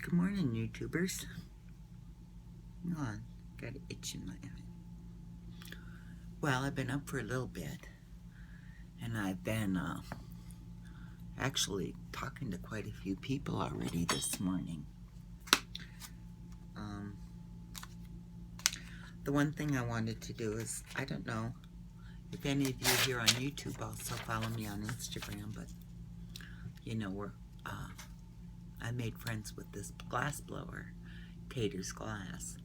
Good morning, YouTubers. Hang on, got an itch in my eye. Well, I've been up for a little bit, and I've been actually talking to quite a few people already this morning. The one thing I wanted to do is, I don't know if any of you here on YouTube also follow me on Instagram, but you know, I made friends with this glass blower, Tater's Glass,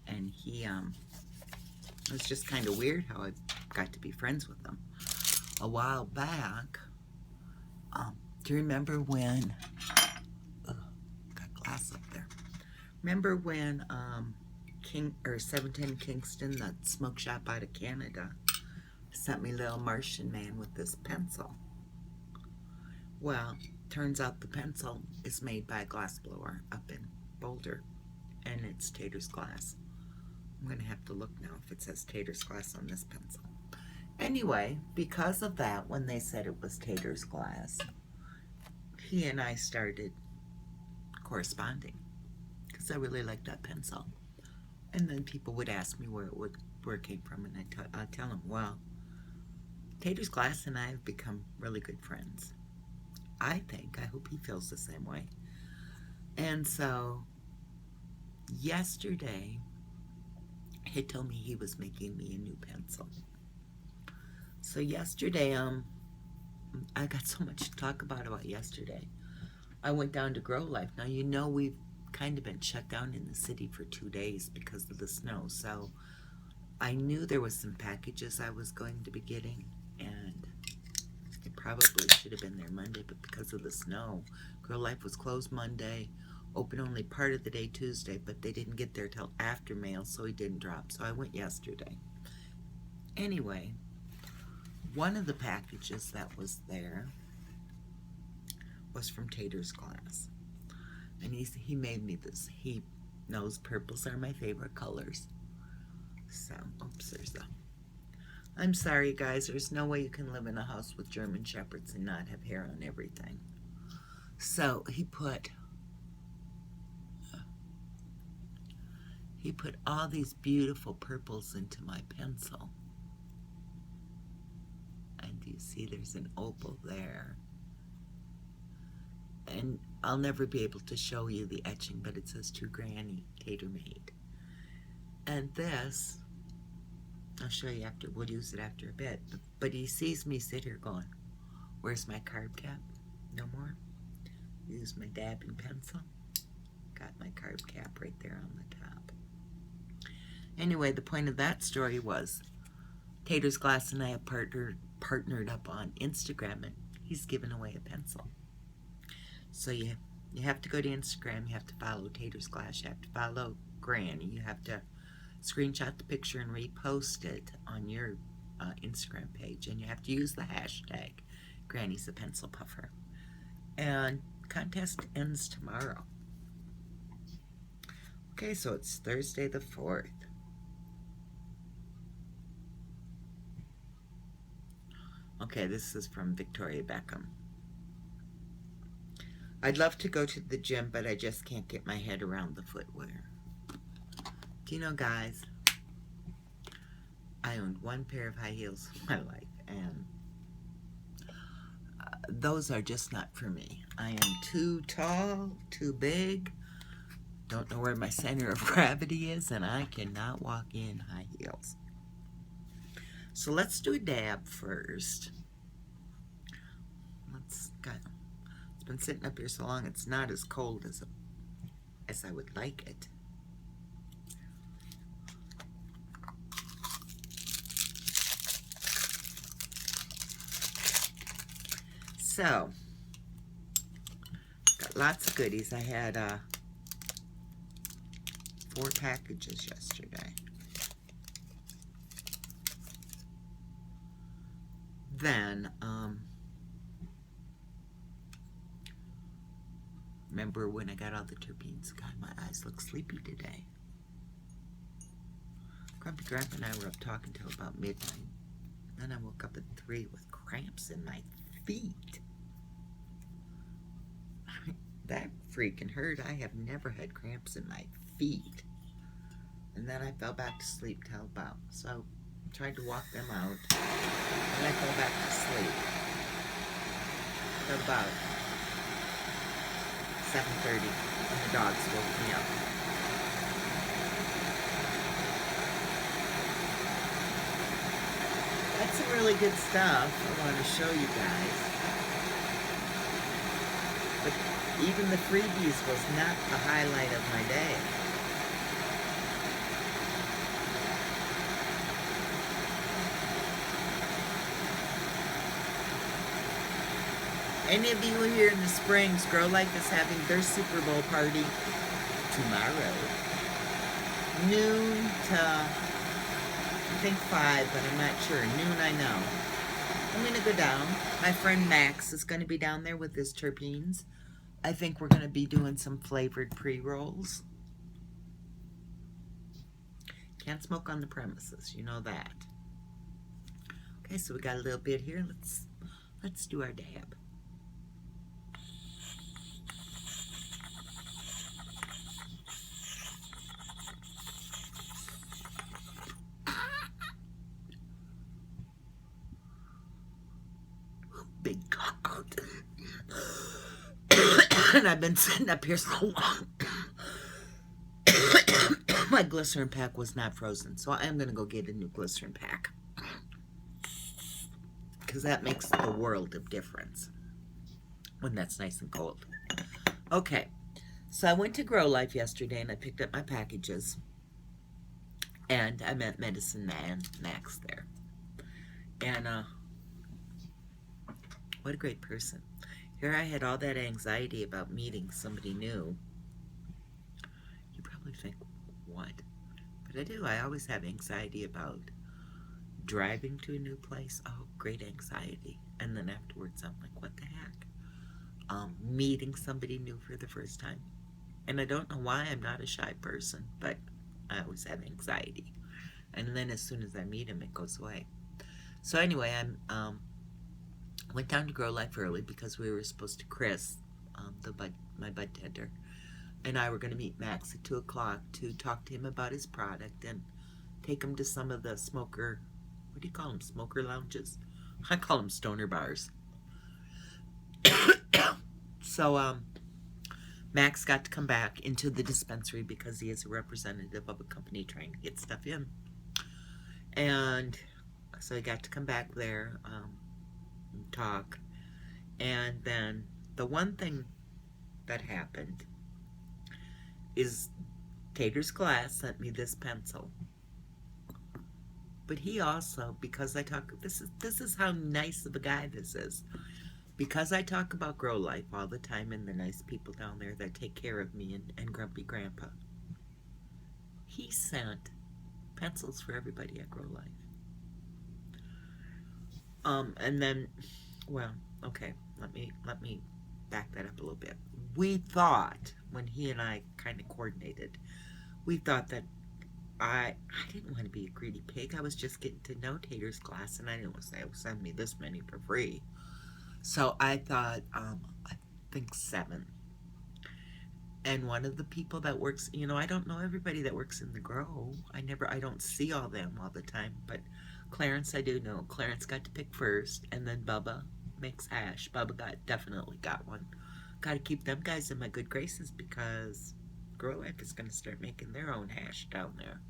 and he it was just kind of weird how I got to be friends with him. A while back, do you remember when, got glass up there, remember when 710 Kingston, that smoke shop out of Canada, sent me Little Martian Man with this pencil? Well, turns out the pencil is made by a glass blower up in Boulder, and it's Tater's Glass. I'm going to have to look now if it says Tater's Glass on this pencil. Anyway, because of that, when they said it was Tater's Glass, he and I started corresponding because I really liked that pencil. And then people would ask me where it came from, and I'd tell them, well, Tater's Glass and I have become really good friends. I hope he feels the same way. And so yesterday, he told me he was making me a new pencil. So yesterday, I got so much to talk about yesterday. I went down to Grow Life. Now, you know, we've kind of been shut down in the city for 2 days because of the snow. So I knew there was some packages I was going to be getting, and it probably should have been there Monday, but because of the snow, Grow Life was closed Monday, open only part of the day Tuesday, but they didn't get there till after mail, so he didn't drop. So I went yesterday. Anyway, one of the packages that was there was from Tater's Glass. And he made me this. He knows purples are my favorite colors. So, oops, I'm sorry, guys. There's no way you can live in a house with German Shepherds and not have hair on everything. So, he put all these beautiful purples into my pencil. And you see there's an opal there. And I'll never be able to show you the etching, but it says to Granny, Tater made. And this, I'll show you after, we'll use it after a bit. But he sees me sit here going, where's my carb cap? No more. Use my dabbing pencil. Got my carb cap right there on the top. Anyway, the point of that story was Tater's Glass and I have partnered up on Instagram, and he's given away a pencil. So you have to go to Instagram, you have to follow Tater's Glass, you have to follow Granny, you have to screenshot the picture and repost it on your Instagram page, and you have to use the hashtag Granny's a Pencil Puffer. And contest ends tomorrow. Okay, so it's Thursday the 4th. Okay, this is from Victoria Beckham. I'd love to go to the gym, but I just can't get my head around the footwear. Do you know, guys, I owned one pair of high heels in my life, and those are just not for me. I am too tall, too big, don't know where my center of gravity is, and I cannot walk in high heels. So let's do a dab first. It's been sitting up here so long, it's not as cold as I would like it. So, got lots of goodies. I had 4 packages yesterday. Then, remember when I got all the terpenes? God, my eyes look sleepy today. Grumpy Grandpa and I were up talking till about midnight. Then I woke up at 3 with cramps in my feet. That freaking hurt. I have never had cramps in my feet. And then I fell back to sleep till about, so I tried to walk them out. And I fell back to sleep till about 7:30 when the dogs woke me up. That's some really good stuff I want to show you guys. But even the freebies was not the highlight of my day. Any of you here in the Springs, Grow Life is having their Super Bowl party tomorrow. Noon to, I think 5, but I'm not sure. Noon, I know. I'm going to go down. My friend Max is going to be down there with his terpenes. I think we're going to be doing some flavored pre-rolls. Can't smoke on the premises, you know that. Okay, so we got a little bit here. Let's do our dab. Big cock. And I've been sitting up here so long. My glycerin pack was not frozen, so I am going to go get a new glycerin pack. Because that makes the world of difference when that's nice and cold. Okay, so I went to Grow Life yesterday and I picked up my packages. And I met Medicine Man Max there. And, what a great person. Here I had all that anxiety about meeting somebody new. You probably think, what? But I do. I always have anxiety about driving to a new place. Oh, great anxiety. And then afterwards, I'm like, what the heck? Meeting somebody new for the first time. And I don't know why I'm not a shy person, but I always have anxiety. And then as soon as I meet him, it goes away. So anyway, I went down to Grow Life early because we were supposed to Chris, my bud tender, and I were going to meet Max at 2 o'clock to talk to him about his product and take him to some of the smoker, what do you call them, smoker lounges? I call them stoner bars. So, Max got to come back into the dispensary because he is a representative of a company trying to get stuff in. And so he got to come back there, talk. And then the one thing that happened is Tater's class sent me this pencil. But he also, because I talk, this is how nice of a guy this is. Because I talk about Grow Life all the time and the nice people down there that take care of me and Grumpy Grandpa, he sent pencils for everybody at Grow Life. And then, well, okay, let me back that up a little bit. We thought, when he and I kind of coordinated, we thought that I didn't want to be a greedy pig. I was just getting to know Tater's class, and I didn't want to say, oh, send me this many for free. So I thought, I think 7. And one of the people that works, you know, I don't know everybody that works in the grow. I don't see all them all the time, but Clarence I do know. Clarence got to pick first, and then Bubba makes hash. Bubba definitely got one. Got to keep them guys in my good graces because Grow Life is going to start making their own hash down there.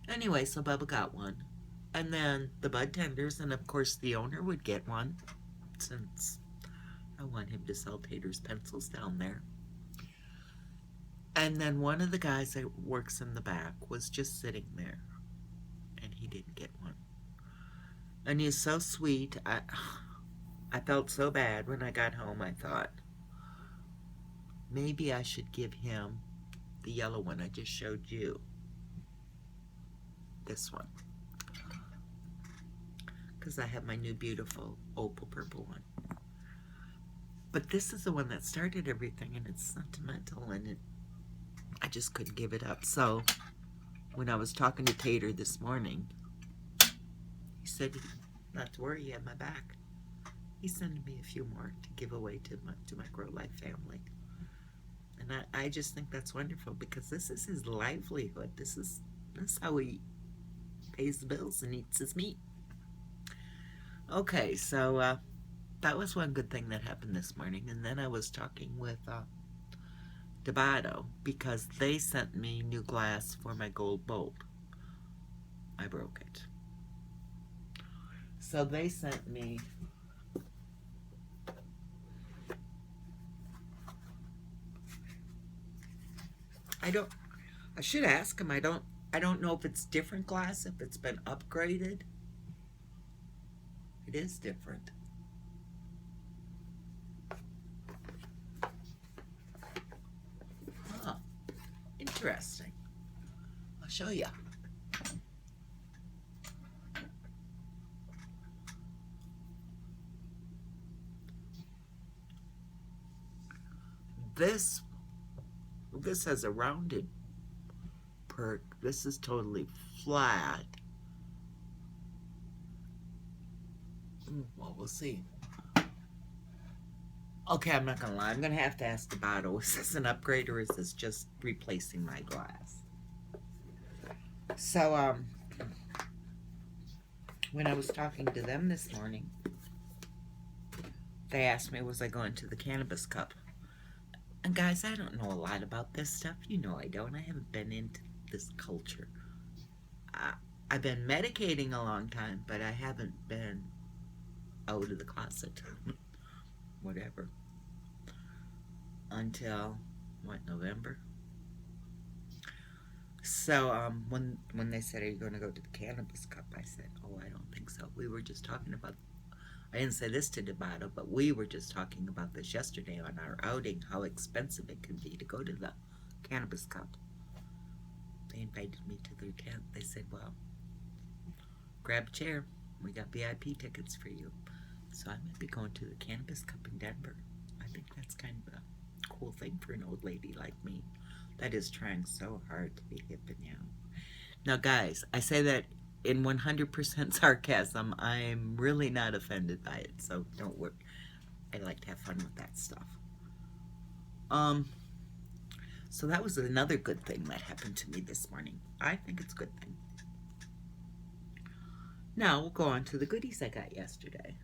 Anyway, so Bubba got one. And then the bud tenders, and of course the owner would get one since I want him to sell Tater's pencils down there. And then one of the guys that works in the back was just sitting there, and he didn't get one. And he's so sweet. I felt so bad when I got home. I thought, maybe I should give him the yellow one I just showed you. This one. Because I have my new beautiful opal purple one. But this is the one that started everything, and it's sentimental, and I just couldn't give it up. So when I was talking to Tater this morning, he said, not to worry, he had my back. He's sending me a few more to give away to my Grow Life family. And I just think that's wonderful because this is his livelihood. This is how he pays the bills and eats his meat. Okay, so that was one good thing that happened this morning. And then I was talking with Debato because they sent me new glass for my gold bulb. I broke it. So they sent me I should ask him. I don't know if it's different glass, if it's been upgraded. It is different. Huh. Interesting. I'll show you. This has a rounded perk. This is totally flat. Well, we'll see. Okay, I'm not gonna lie. I'm gonna have to ask the bottle. Is this an upgrade or is this just replacing my glass? So, when I was talking to them this morning, they asked me, was I going to the Cannabis Cup? And guys, I don't know a lot about this stuff. You know I don't. I haven't been into this culture. I've been medicating a long time, but I haven't been out of the closet. Whatever. Until, what, November? So, when they said, are you going to go to the Cannabis Cup? I said, oh, I don't think so. We were just talking about, I didn't say this to Debato, but we were just talking about this yesterday on our outing, how expensive it can be to go to the Cannabis Cup. They invited me to their tent. They said, well, grab a chair. We got VIP tickets for you. So I might be going to the Cannabis Cup in Denver. I think that's kind of a cool thing for an old lady like me that is trying so hard to be hip and young. Now, guys, I say that in 100% sarcasm. I'm really not offended by it, so don't worry. I like to have fun with that stuff. So that was another good thing that happened to me this morning. I think it's a good thing. Now we'll go on to the goodies I got yesterday.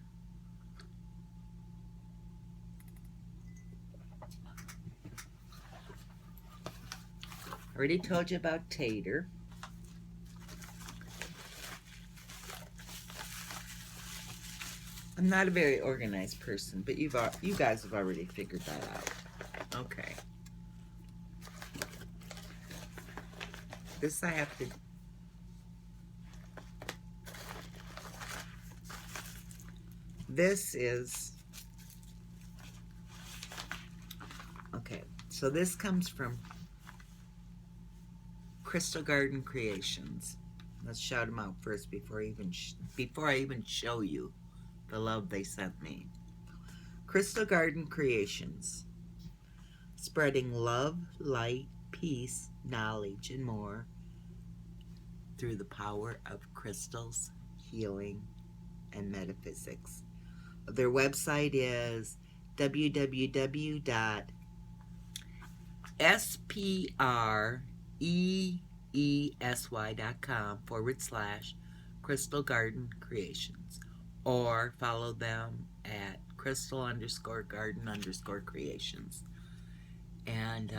I already told you about Tater. I'm not a very organized person, but you guys have already figured that out. Okay. This I have to... This is... Okay, so this comes from Crystal Garden Creations. Let's shout them out first before I even show you the love they sent me. Crystal Garden Creations, spreading love, light, peace, knowledge, and more through the power of crystals, healing, and metaphysics. Their website is www.spreesy.com/Crystal Garden Creations, or follow them at crystal_garden_creations. And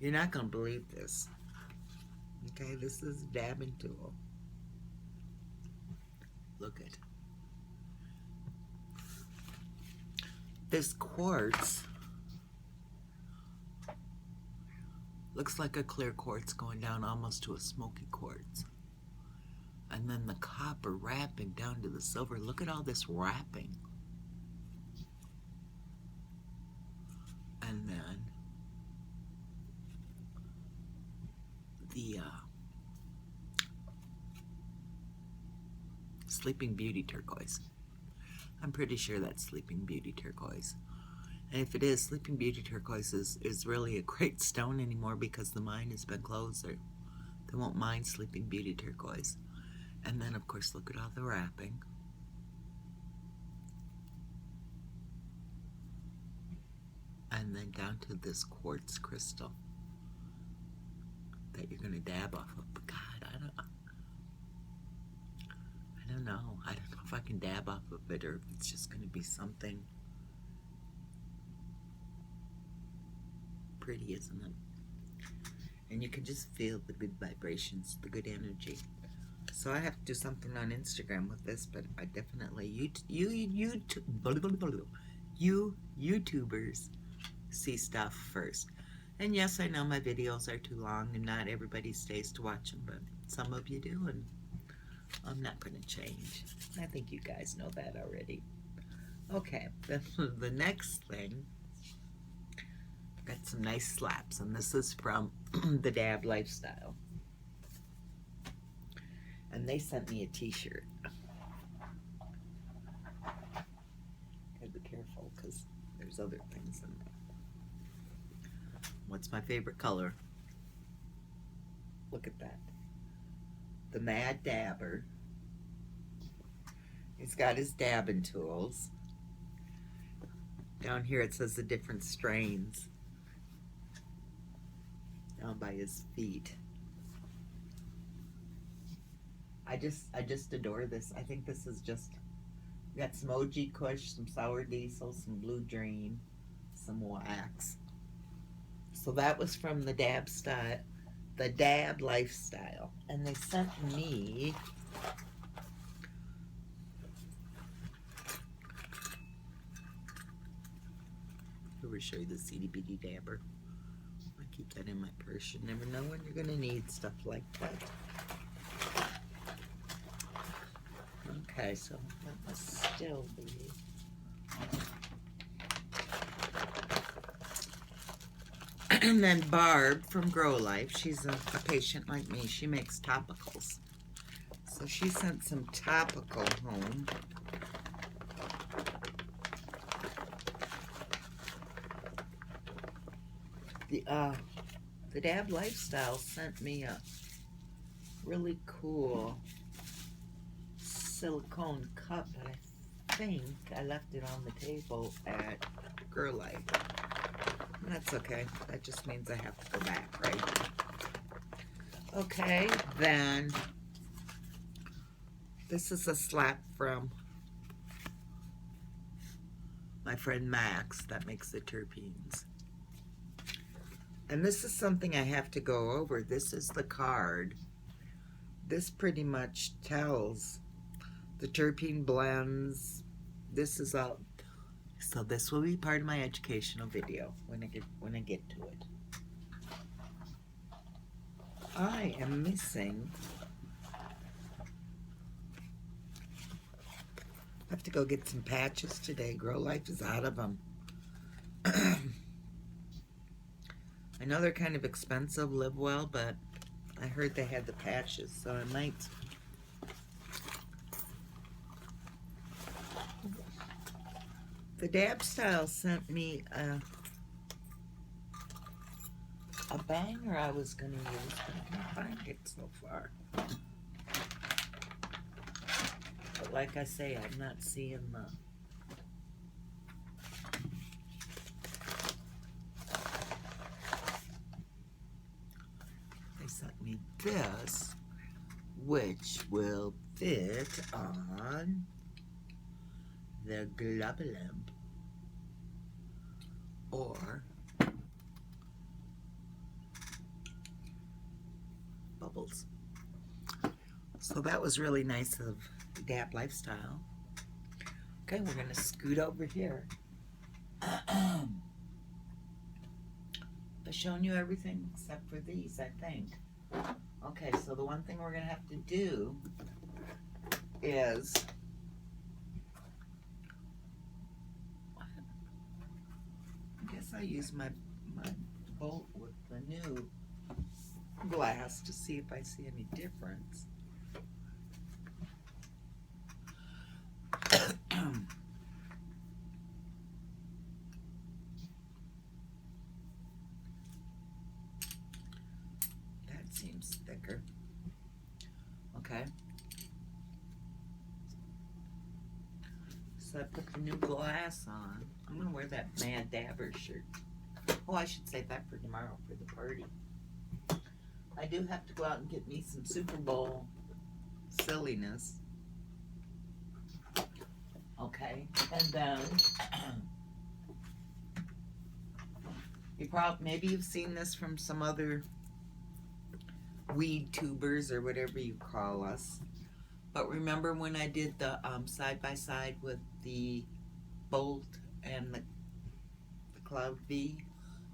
you're not going to believe this. Okay, this is a dabbing tool. Look at this quartz. Looks like a clear quartz going down almost to a smoky quartz. And then the copper wrapping down to the silver. Look at all this wrapping. And then the Sleeping Beauty turquoise. I'm pretty sure that's Sleeping Beauty turquoise. And if it is, Sleeping Beauty turquoise is really a great stone anymore because the mine has been closed. They won't mine Sleeping Beauty turquoise. And then, of course, look at all the wrapping. And then down to this quartz crystal that you're gonna dab off of. But God, I don't know. I don't know if I can dab off of it or if it's just gonna be something pretty, isn't it? And you can just feel the good vibrations, the good energy. So I have to do something on Instagram with this, but I definitely you YouTubers see stuff first. And yes, I know my videos are too long and not everybody stays to watch them, but some of you do, and I'm not going to change. I think you guys know that already. Okay, the next thing, got some nice slaps, and this is from the Dab Lifestyle. And they sent me a t-shirt. Gotta be careful because there's other things in there. What's my favorite color? Look at that. The Mad Dabber. He's got his dabbing tools. Down here it says the different strains. Down by his feet. I just adore this. I think this is just, we got some OG Kush, some Sour Diesel, some Blue Dream, some wax. So that was from the Dab Lifestyle, and they sent me Let me show you the CDBD dabber. I keep that in my purse. You never know when you're gonna need stuff like that. Okay, so that must still be. And then Barb from Grow Life, she's a patient like me. She makes topicals. So she sent some topical home. The Dab Lifestyle sent me a really cool silicone cup, but I think I left it on the table at Grow Life. That's okay. That just means I have to go back, right? Okay, then this is a slap from my friend Max that makes the terpenes. And this is something I have to go over. This is the card. This pretty much tells the terpene blends. This is all. So this will be part of my educational video when I get to it. I am missing. I have to go get some patches today. Grow Life is out of them. I know they're kind of expensive, Live Well, but I heard they had the patches, so I might. The Dab Style sent me a banger I was going to use, but I can't find it so far. But like I say, I'm not seeing the... They sent me this, which will fit on the Globalump or Bubbles. So that was really nice of Dab Lifestyle. Okay, we're gonna scoot over here. I've shown you everything except for these, I think. Okay, so the one thing we're gonna have to do is I guess I use my bolt with the new glass to see if I see any difference. That seems thicker. Okay. So I put the new glass on. I'm going to wear that Mad Dabber shirt. Oh, I should save that for tomorrow for the party. I do have to go out and get me some Super Bowl silliness. Okay, and then maybe you've seen this from some other weed tubers or whatever you call us. But remember when I did the side by side with the Bolt and the Cloud V,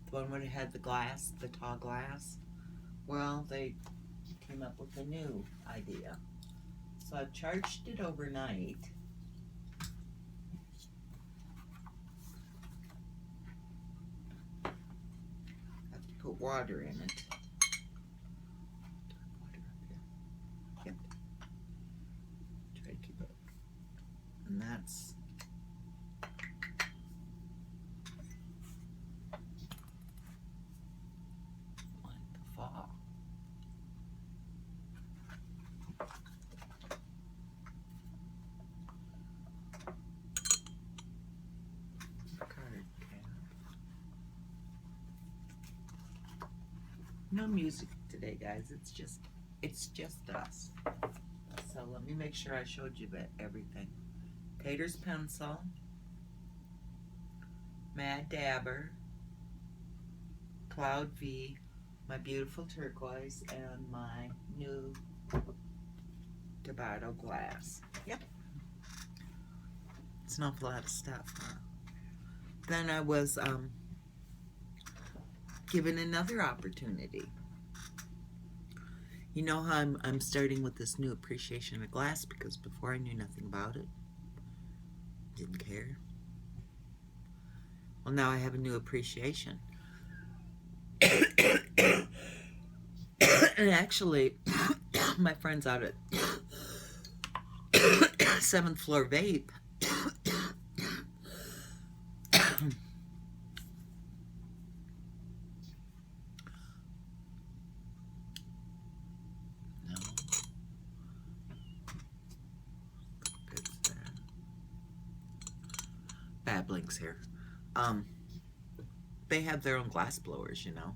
the one where it had the glass, the tall glass? Well, they came up with a new idea. So I've charged it overnight. Have to put water in it. Yep. Try to keep it. And that's like the fall. No music today, guys. It's just us. So let me make sure I showed you everything. Tater's pencil, Mad Dabber, Cloud V, my beautiful turquoise, and my new Tabata glass. Yep. It's an awful lot of stuff, huh? Then I was given another opportunity. You know how I'm starting with this new appreciation of glass, because before I knew nothing about it. Didn't care. Well, now I have a new appreciation. And actually, my friends out at 7th Floor Vape Babblings here. They have their own glass blowers, you know.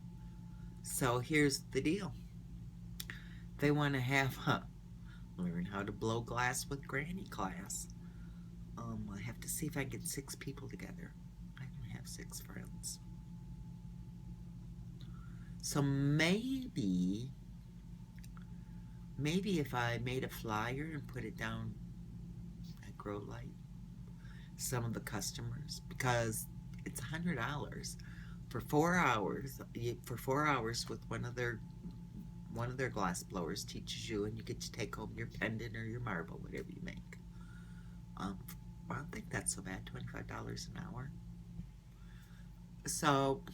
So here's the deal. They want to have learn how to blow glass with Granny class. I have to see if I can get 6 people together. I don't have 6 friends. So maybe if I made a flyer and put it down at Grow Light, some of the customers, because it's $100 for 4 hours. For 4 hours with one of their glass blowers teaches you, and you get to take home your pendant or your marble, whatever you make. I don't think that's so bad. $25 an hour. So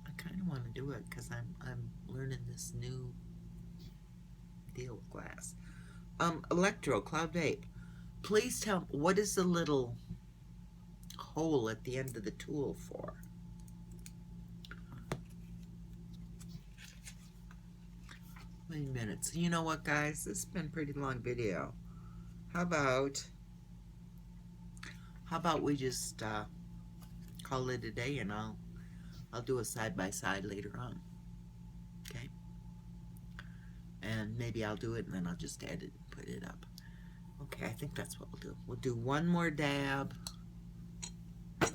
I kind of want to do it because I'm learning this new deal with glass. Electro Cloud Vape. Please tell me, what is the little hole at the end of the tool for? Wait a minute. So you know what, guys? This has been a pretty long video. How about we just call it a day, and I'll do a side-by-side later on. Okay? And maybe I'll do it, and then I'll just edit and put it up. Okay, I think that's what we'll do. We'll do one more dab. That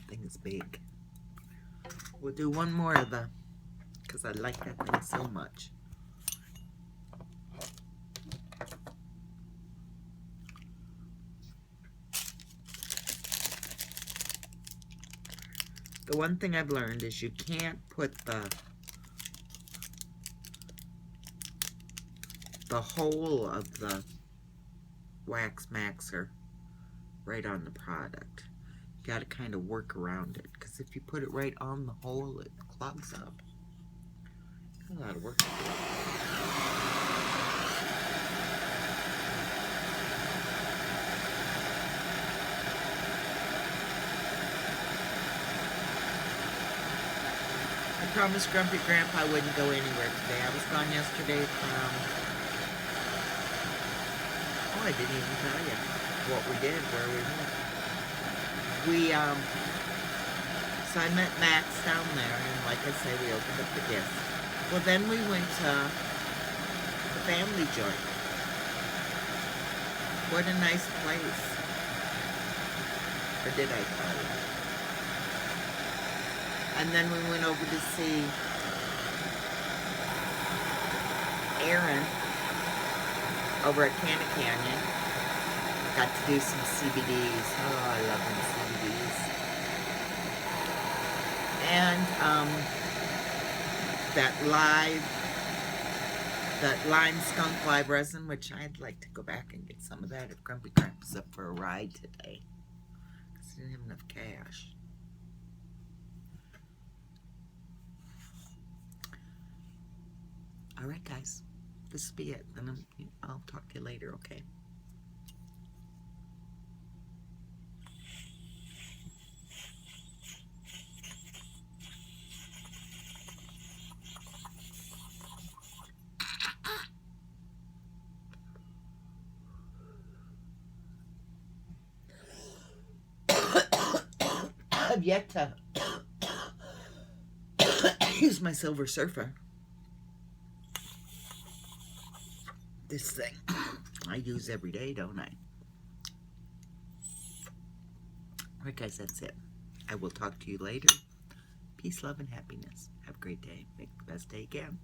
thing is big. We'll do one more of the, because I like that thing so much. The one thing I've learned is you can't put the whole of the wax maxer right on the product. You got to kind of work around it, because if you put it right on the hole, it clogs up. A lot of work to do. I promised Grumpy Grandpa I wouldn't go anywhere today. I was gone yesterday from... Oh, I didn't even tell you. what we did, where we went. So I met Max down there, and like I say, we opened up the gifts. Well, then we went to the family joint. What a nice place. Or did I tell you? And then we went over to see Aaron over at Canna Canyon. Got to do some CBDs. Oh, I love them CBDs. And that lime skunk live resin, which I'd like to go back and get some of that if Grumpy Crap is up for a ride today. Because I didn't have enough cash. Alright guys, this will be it. And I'll talk to you later, okay? I've yet to use my Silver Surfer. This thing I use every day, don't I? Alright guys, that's it. I will talk to you later. Peace, love, and happiness. Have a great day. Make the best day you can.